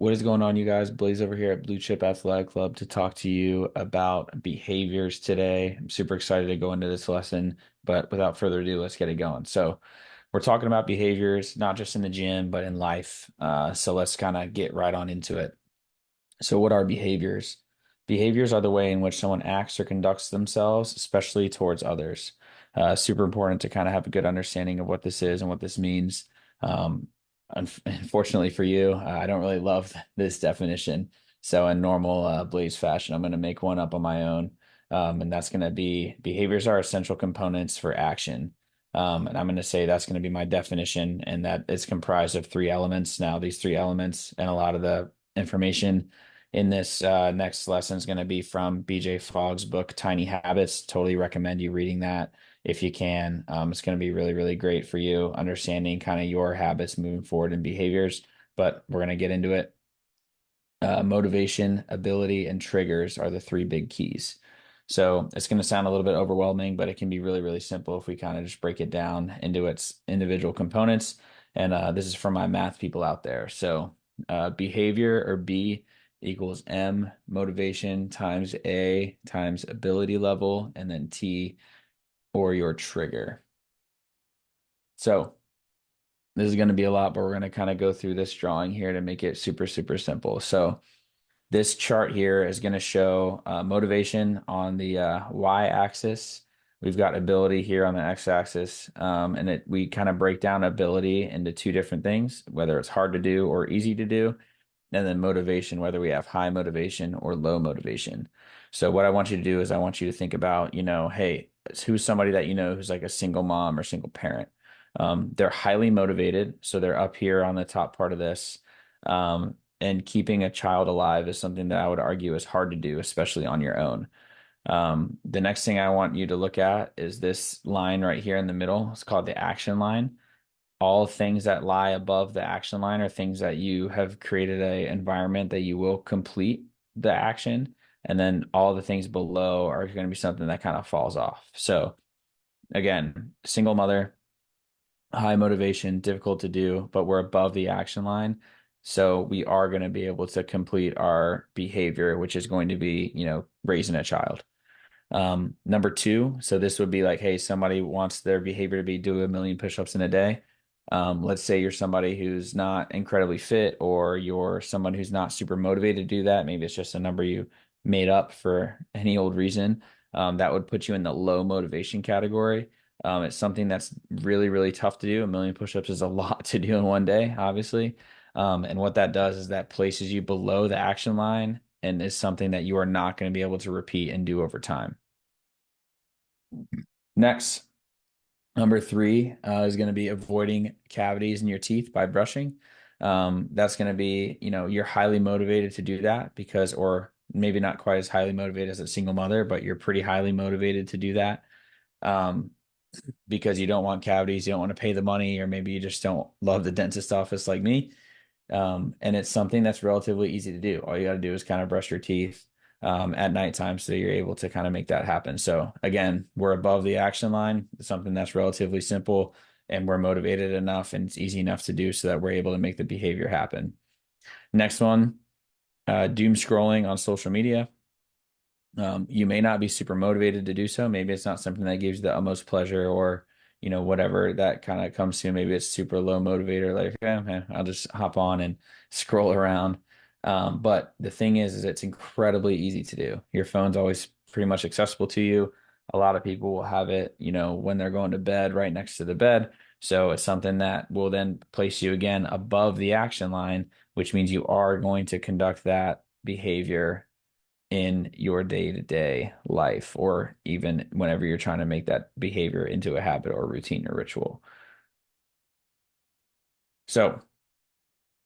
What is going on, you guys? Blaze over here at Blue Chip Athletic Club to talk to you about behaviors today. I'm super excited to go into this lesson, but without further ado, let's get it going. So, we're talking about behaviors, not just in the gym, but in life. So, let's kind of get right on into it. So, what are behaviors? Behaviors are the way in which someone acts or conducts themselves, especially towards others. Super important to kind of have a good understanding of what this is and what this means. Unfortunately for you, I don't really love this definition. So, in normal Blaze fashion, I'm going to make one up on my own. And that's going to be behaviors are essential components for action. And I'm going to say that's going to be my definition, and that it's comprised of three elements. Now, these three elements and a lot of the information in this next lesson is going to be from BJ Fogg's book, Tiny Habits. Totally recommend you reading that if you can. It's going to be really, really great for you understanding kind of your habits moving forward and behaviors. But we're going to get into it. Motivation, ability, and triggers are the three big keys. So it's going to sound a little bit overwhelming, but it can be really, really simple if we kind of just break it down into its individual components. And this is for my math people out there. So behavior, or B, equals M motivation times A times ability level, and then T, or your trigger. So this is going to be a lot, but we're going to kind of go through this drawing here to make it super, super simple. So this chart here is going to show motivation on the y-axis. We've got ability here on the x-axis, and we kind of break down ability into two different things, whether it's hard to do or easy to do, and then motivation, whether we have high motivation or low motivation. So what I want you to do is I want you to think about, hey, who's somebody that you know who's like a single mom or single parent. They're highly motivated, so they're up here on the top part of this. And keeping a child alive is something that I would argue is hard to do, especially on your own. The next thing I want you to look at is this line right here in the middle. It's called the action line. All things that lie above the action line are things that you have created a environment that you will complete the action. And then all the things below are going to be something that kind of falls off. So again, single mother, high motivation, difficult to do, but we're above the action line. So we are going to be able to complete our behavior, which is going to be, raising a child. Number two, so this would be like, hey, somebody wants their behavior to be do 1 million push-ups in a day. Let's say you're somebody who's not incredibly fit, or you're someone who's not super motivated to do that. Maybe it's just a number you made up for any old reason. That would put you in the low motivation category. It's something that's really, really tough to do. 1 million push-ups is a lot to do in one day, obviously. And what that does is that places you below the action line and is something that you are not going to be able to repeat and do over time. Next, number three is going to be avoiding cavities in your teeth by brushing. That's going to be, you're highly motivated to do that because, or maybe not quite as highly motivated as a single mother, but you're pretty highly motivated to do that. Um, because you don't want cavities, you don't want to pay the money, or maybe you just don't love the dentist office like me. And it's something that's relatively easy to do. All you got to do is kind of brush your teeth at nighttime so you're able to kind of make that happen. So again, we're above the action line. It's something that's relatively simple, and we're motivated enough and it's easy enough to do so that we're able to make the behavior happen. Next one, doom scrolling on social media. You may not be super motivated to do so. Maybe it's not something that gives you the utmost pleasure, or whatever that kind of comes to. Maybe it's super low motivator, like, man, I'll just hop on and scroll around. But the thing is it's incredibly easy to do. Your phone's always pretty much accessible to you. A lot of people will have it, when they're going to bed, right next to the bed. So it's something that will then place you again above the action line, which means you are going to conduct that behavior in your day-to-day life, or even whenever you're trying to make that behavior into a habit or routine or ritual. So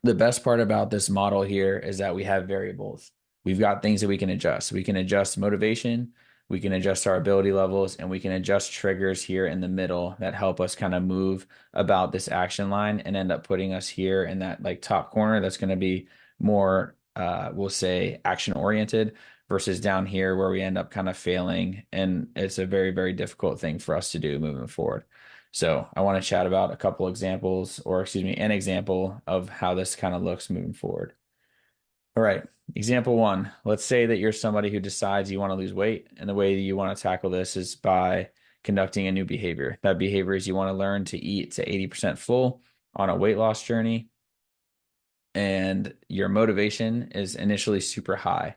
the best part about this model here is that we have variables. We've got things that we can adjust. We can adjust motivation, we can adjust our ability levels, and we can adjust triggers here in the middle that help us kind of move about this action line and end up putting us here in that like top corner that's going to be more, we'll say, action oriented, versus down here where we end up kind of failing. And it's a very, very difficult thing for us to do moving forward. So I want to chat about a couple examples, or excuse me, an example of how this kind of looks moving forward. All right. Example one. Let's say that you're somebody who decides you want to lose weight, and the way you want to tackle this is by conducting a new behavior. That behavior is you want to learn to eat to 80% full on a weight loss journey, and your motivation is initially super high.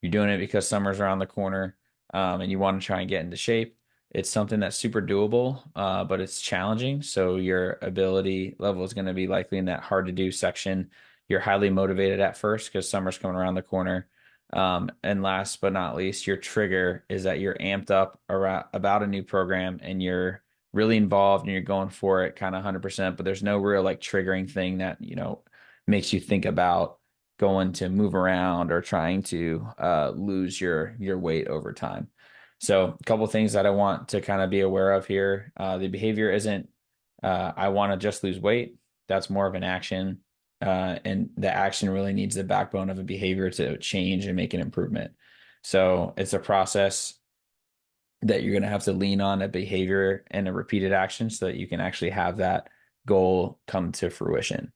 You're doing it because summer's around the corner, and you want to try and get into shape. It's something that's super doable, but it's challenging. So your ability level is going to be likely in that hard to do section. You're highly motivated at first because summer's coming around the corner. And last but not least, your trigger is that you're amped up around about a new program and you're really involved and you're going for it kind of 100%, but there's no real like triggering thing that, makes you think about going to move around or trying to lose your weight over time. So a couple things that I want to kind of be aware of here. The behavior isn't I want to just lose weight. That's more of an action. And the action really needs the backbone of a behavior to change and make an improvement. So it's a process that you're going to have to lean on a behavior and a repeated action so that you can actually have that goal come to fruition.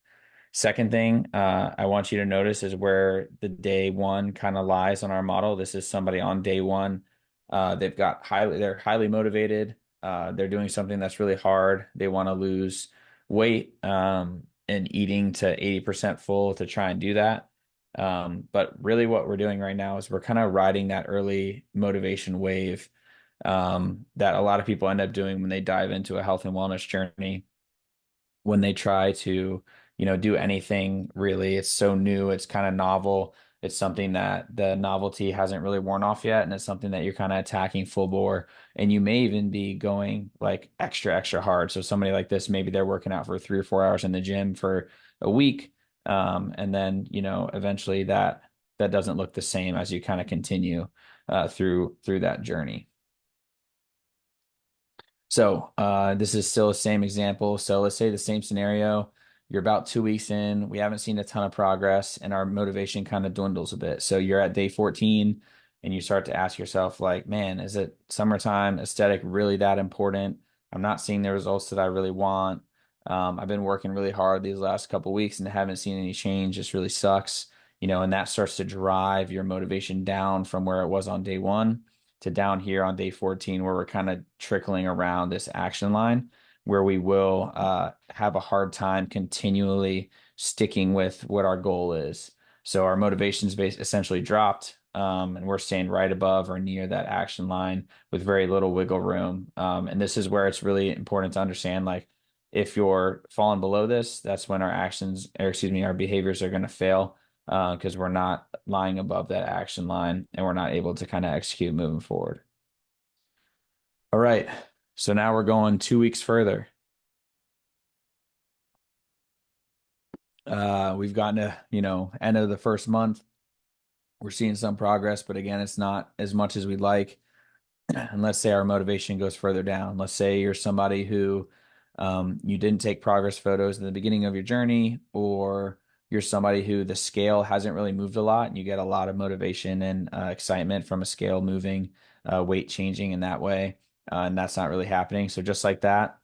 Second thing I want you to notice is where the day one kind of lies on our model. This is somebody on day one. They're highly motivated. They're doing something that's really hard. They want to lose weight and eating to 80% full to try and do that. But really what we're doing right now is we're kind of riding that early motivation wave that a lot of people end up doing when they dive into a health and wellness journey when they try to, do anything really. It's so new, it's kind of novel. It's something that the novelty hasn't really worn off yet, and it's something that you're kind of attacking full bore. And you may even be going like extra, extra hard. So somebody like this, maybe they're working out for 3 or 4 hours in the gym for a week. And then, eventually that doesn't look the same as you kind of continue through that journey. So this is still the same example. So let's say the same scenario. You're about 2 weeks in. We haven't seen a ton of progress, and our motivation kind of dwindles a bit. So you're at day 14, and you start to ask yourself, like, man, is it summertime aesthetic really that important? I'm not seeing the results that I really want. I've been working really hard these last couple weeks and haven't seen any change. This really sucks, and that starts to drive your motivation down from where it was on day one to down here on day 14, where we're kind of trickling around this action line where we will have a hard time continually sticking with what our goal is. So our motivation's base essentially dropped, and we're staying right above or near that action line with very little wiggle room. And this is where it's really important to understand, like, if you're falling below this, that's when our actions, or excuse me, our behaviors are going to fail because we're not lying above that action line and we're not able to kind of execute moving forward. All right. So now we're going 2 weeks further. We've gotten to, end of the first month. We're seeing some progress, but again, it's not as much as we'd like. And let's say our motivation goes further down. Let's say you're somebody who you didn't take progress photos in the beginning of your journey, or you're somebody who the scale hasn't really moved a lot and you get a lot of motivation and excitement from a scale moving, weight changing in that way. And that's not really happening. So just like that,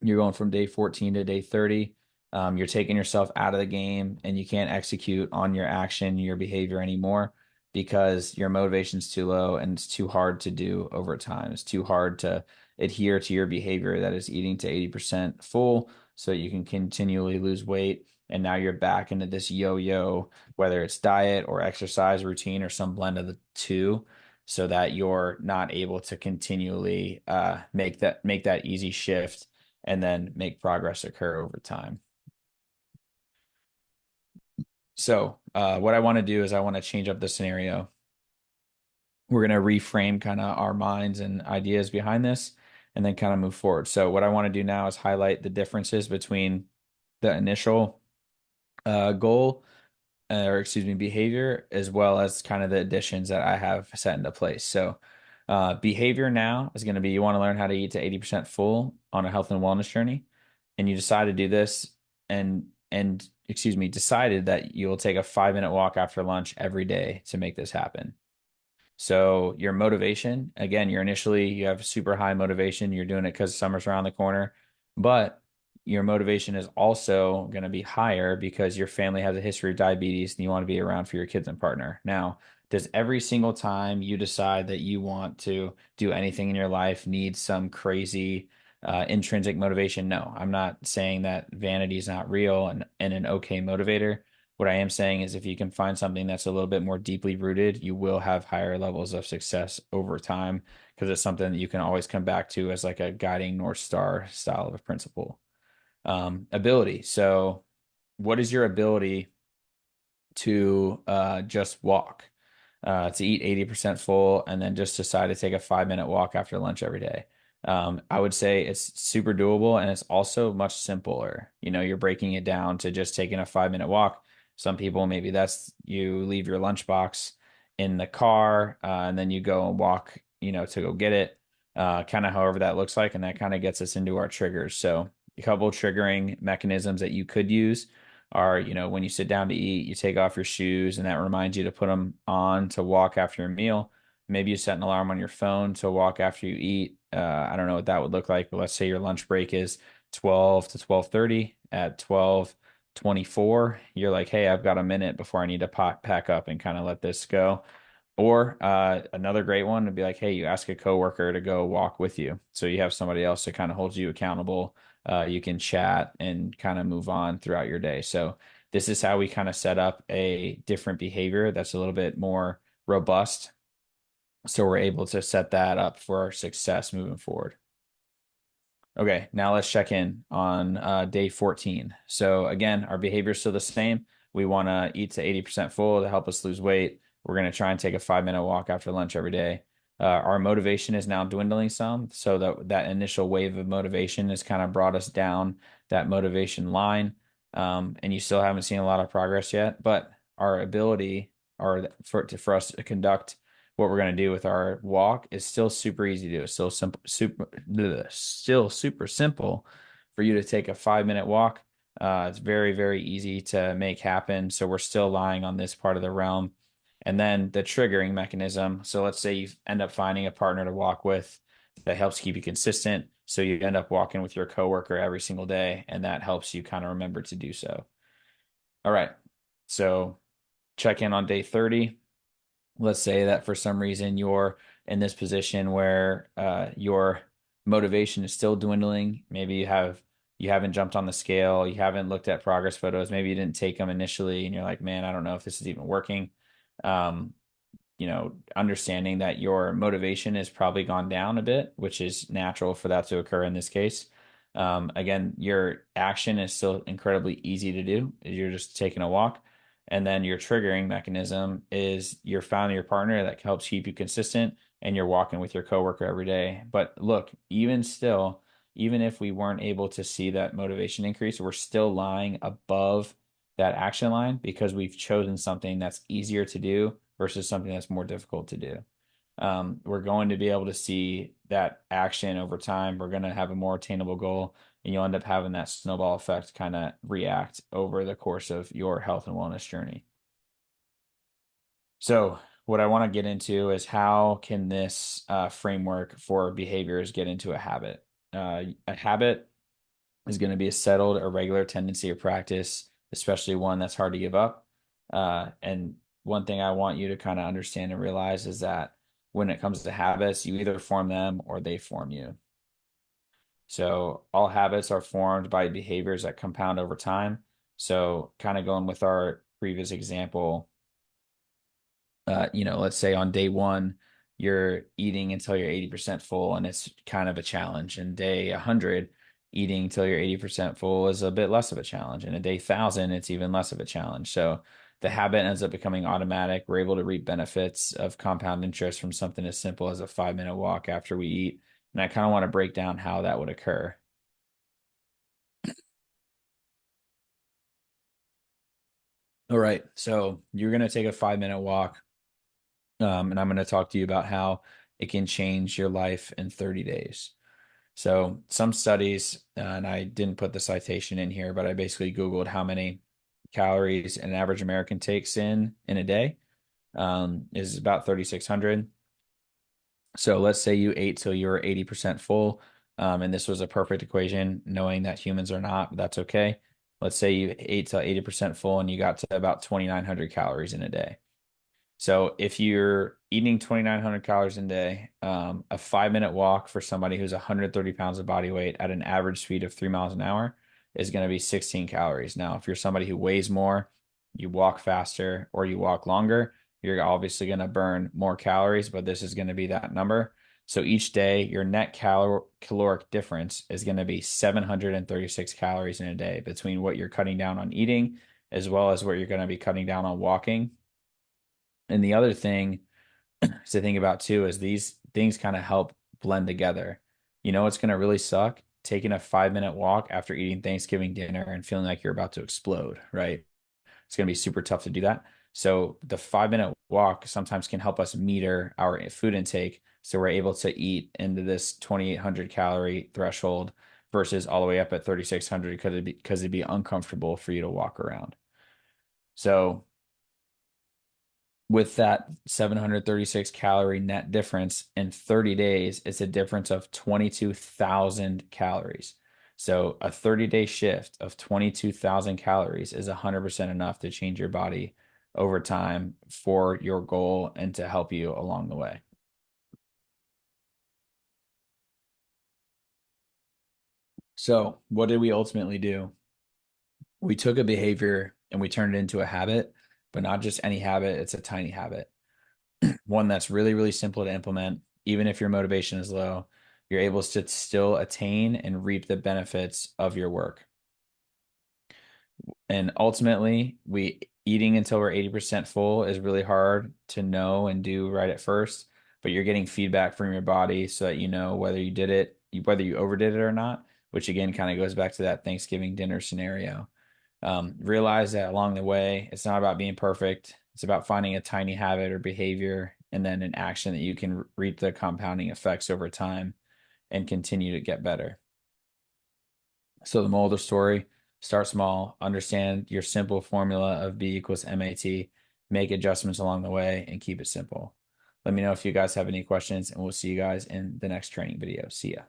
you're going from day 14 to day 30. You're taking yourself out of the game and you can't execute on your action, your behavior anymore because your motivation's too low and it's too hard to do over time. It's too hard to adhere to your behavior that is eating to 80% full so you can continually lose weight. And now you're back into this yo-yo, whether it's diet or exercise routine or some blend of the two, so that you're not able to continually make that easy shift and then make progress occur over time. So, what I want to do is I want to change up the scenario. We're going to reframe kind of our minds and ideas behind this and then kind of move forward. So, what I want to do now is highlight the differences between the initial goal, or excuse me, behavior, as well as kind of the additions that I have set into place. So, behavior now is going to be you want to learn how to eat to 80% full on a health and wellness journey. And you decide to do this and excuse me, decided that you will take a 5-minute walk after lunch every day to make this happen. So your motivation, again, you have super high motivation. You're doing it because summer's around the corner, but your motivation is also going to be higher because your family has a history of diabetes and you want to be around for your kids and partner. Now, does every single time you decide that you want to do anything in your life need some crazy intrinsic motivation? No, I'm not saying that vanity is not real and an okay motivator. What I am saying is if you can find something that's a little bit more deeply rooted, you will have higher levels of success over time because it's something that you can always come back to as like a guiding North Star style of a principle. Ability. So, what is your ability to just walk, to eat 80% full, and then just decide to take a 5 minute walk after lunch every day? I would say it's super doable and it's also much simpler. You know, you're breaking it down to just taking a 5 minute walk. Some people, maybe that's you leave your lunchbox in the car and then you go and walk, you know, to go get it, kind of however that looks like. And that kind of gets us into our triggers. So, a couple triggering mechanisms that you could use are, you know, when you sit down to eat, you take off your shoes and that reminds you to put them on to walk after your meal. Maybe you set an alarm on your phone to walk after you eat. I don't know what that would look like, but let's say your lunch break is 12 to 12:30. At 12:24, you're like, hey, I've got a minute before I need to pack up and kind of let this go. Or another great one would be like, hey, you ask a coworker to go walk with you. So you have somebody else to kind of hold you accountable. You can chat and kind of move on throughout your day. So this is how we kind of set up a different behavior that's a little bit more robust. So we're able to set that up for our success moving forward. Okay, now let's check in on day 14. So again, our behavior is still the same. We want to eat to 80% full to help us lose weight. We're going to try and take a 5 minute walk after lunch every day. Our motivation is now dwindling some. So that initial wave of motivation has kind of brought us down that motivation line. And you still haven't seen a lot of progress yet, but our ability or for us to conduct what we're going to do with our walk is still super easy to do. It's still simple, still super simple for you to take a 5 minute walk. It's very, very easy to make happen. So we're still lying on this part of the realm. And then the triggering mechanism. So let's say you end up finding a partner to walk with that helps keep you consistent. So you end up walking with your coworker every single day, and that helps you kind of remember to do so. All right. So check in on day 30. Let's say that for some reason you're in this position where your motivation is still dwindling. Maybe you haven't jumped on the scale, you haven't looked at progress photos, maybe you didn't take them initially, and you're like, man, I don't know if this is even working. Um, you know, understanding that your motivation has probably gone down a bit, which is natural for that to occur in this case. Again, your action is still incredibly easy to do. You're just taking a walk. And then your triggering mechanism is you're finding your partner that helps keep you consistent and you're walking with your coworker every day. But look, even still, even if we weren't able to see that motivation increase, we're still lying above that action line because we've chosen something that's easier to do versus something that's more difficult to do. We're going to be able to see that action over time. We're going to have a more attainable goal, and you'll end up having that snowball effect kind of react over the course of your health and wellness journey. So, what I want to get into is how can this framework for behaviors get into a habit? A habit is going to be a settled or regular tendency or practice, especially one that's hard to give up. And one thing I want you to kind of understand and realize is that when it comes to habits, you either form them or they form you. So all habits are formed by behaviors that compound over time. So kind of going with our previous example, you know, let's say on day one, you're eating until you're 80% full, and it's kind of a challenge. And day 100, eating until you're 80% full is a bit less of a challenge. And a day 1,000, it's even less of a challenge. So the habit ends up becoming automatic. We're able to reap benefits of compound interest from something as simple as a 5 minute walk after we eat. And I kind of want to break down how that would occur. All right. So you're going to take a 5 minute walk. And I'm going to talk to you about how it can change your life in 30 days. So some studies, and I didn't put the citation in here, but I basically Googled how many calories an average American takes in a day. Is about 3,600. So let's say you ate till you were 80% full. And this was a perfect equation, knowing that humans are not, but that's okay. Let's say you ate to 80% full and you got to about 2,900 calories in a day. So if you're eating 2,900 calories a day, a 5 minute walk for somebody who's 130 pounds of body weight at an average speed of 3 miles an hour is going to be 16 calories. Now, if you're somebody who weighs more, you walk faster or you walk longer, you're obviously going to burn more calories, but this is going to be that number. So each day, your net caloric difference is going to be 736 calories in a day between what you're cutting down on eating as well as what you're going to be cutting down on walking. And the other thing to think about too is these things kind of help blend together. You know, it's going to really suck taking a 5 minute walk after eating Thanksgiving dinner and feeling like you're about to explode, right? It's going to be super tough to do that. So the 5 minute walk sometimes can help us meter our food intake. So we're able to eat into this 2,800 calorie threshold versus all the way up at 3,600 because it'd be uncomfortable for you to walk around. So with that 736 calorie net difference in 30 days, it's a difference of 22,000 calories. So a 30-day shift of 22,000 calories is 100% enough to change your body over time for your goal and to help you along the way. So, what did we ultimately do? We took a behavior and we turned it into a habit, but not just any habit, it's a tiny habit. One that's really, really simple to implement. Even if your motivation is low, you're able to still attain and reap the benefits of your work. And ultimately, we eating until we're 80% full is really hard to know and do right at first, but you're getting feedback from your body so that you know whether you did it, whether you overdid it or not, which again kind of goes back to that Thanksgiving dinner scenario. Realize that along the way, it's not about being perfect. It's about finding a tiny habit or behavior and then an action that you can reap the compounding effects over time and continue to get better. So the moral of the story, start small, understand your simple formula of B equals MAT, make adjustments along the way, and keep it simple. Let me know if you guys have any questions, and we'll see you guys in the next training video. See ya.